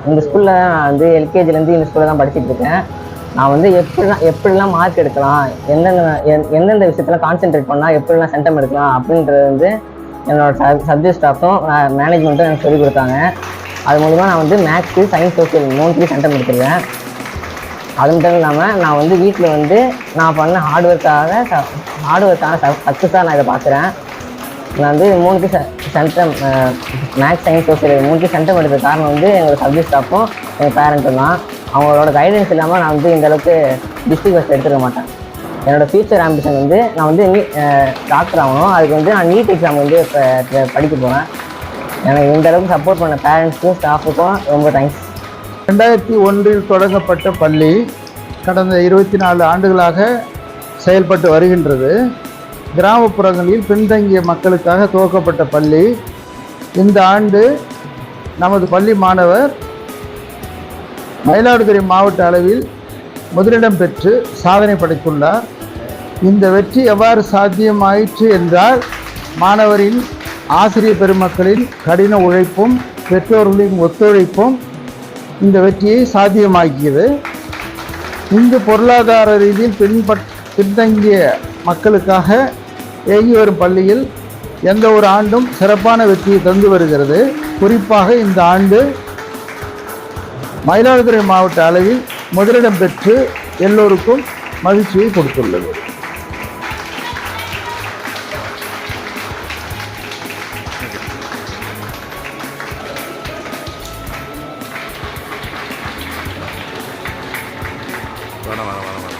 இந்த ஸ்கூலில் நான் வந்து எல்கேஜிலேருந்து இந்த ஸ்கூலில் தான் படிச்சுட்டு இருக்கேன். நான் வந்து எப்படிலாம் மார்க் எடுக்கலாம், எந்தெந்த விஷயத்தில் கான்சென்ட்ரேட் பண்ணால் எப்படிலாம் சென்டம் எடுக்கலாம் அப்படின்றது வந்து என்னோட சப்ஜெக்ட் ஸ்டாஃபும் மேனேஜ்மெண்ட்டும் எனக்கு சொல்லிக் கொடுத்தாங்க. அது மூலிமா நான் வந்து மேக்ஸு, சயின்ஸ், சோசியல் 3த்துலேயும் சென்டம் எடுத்துருவேன். அது மட்டும் இல்லாமல் நான் வந்து வீட்டில் வந்து நான் பண்ண ஹார்ட் ஒர்க்கான சக்ஸஸாக நான் இதை பார்க்குறேன். நான் வந்து 3க்கு சென்டம் மேக்ஸ், சயின்ஸ், சோசியல் 3க்கு சென்டம் எடுத்த காரணம் வந்து எங்களோட சப்ஜெக்ட் ஸ்டாஃபும் எங்கள் பேரண்ட்டும் தான். அவங்களோட கைடன்ஸ் இல்லாமல் நான் வந்து இந்தளவுக்கு டிஸ்ட்ரிக்ட் ஃபஸ்ட் எடுத்துக்க மாட்டேன். என்னோடய ஃப்யூச்சர் ஆம்பிஷன் வந்து நான் வந்து டாக்டர் ஆகணும். அதுக்கு வந்து நான் நீட் எக்ஸாம் வந்து இப்போ படிக்க போகிறேன். எனக்கு இந்தளவுக்கு சப்போர்ட் பண்ண பேரண்ட்ஸுக்கும் ஸ்டாஃபுக்கும் ரொம்ப தேங்க்ஸ். 2001 தொடங்கப்பட்ட பள்ளி கடந்த 24 ஆண்டுகளாக செயல்பட்டு வருகின்றது. கிராமப்புறங்களில் பின்தங்கிய மக்களுக்காக துவக்கப்பட்ட பள்ளி. இந்த ஆண்டு நமது பள்ளி மாணவர் மயிலாடுதுறை மாவட்ட அளவில் முதலிடம் பெற்று சாதனை படைத்துள்ளார். இந்த வெற்றி எவ்வாறு சாத்தியமாயிற்று என்றால், மாணவரின் ஆசிரியர் பெருமக்களின் கடின உழைப்பும் பெற்றோர்களின் ஒத்துழைப்பும் இந்த வெற்றியை சாத்தியமாக்கியது. இங்கு பொருளாதார ரீதியில் பின்தங்கிய மக்களுக்காக இயங்கி வரும் பள்ளியில் எந்த ஒரு ஆண்டும் சிறப்பான வெற்றியை தந்து வருகிறது. குறிப்பாக இந்த ஆண்டு மயிலாடுதுறை மாவட்ட அளவில் முதலிடம் பெற்று எல்லோருக்கும் மகிழ்ச்சியை கொடுத்துள்ளது. வேணாம்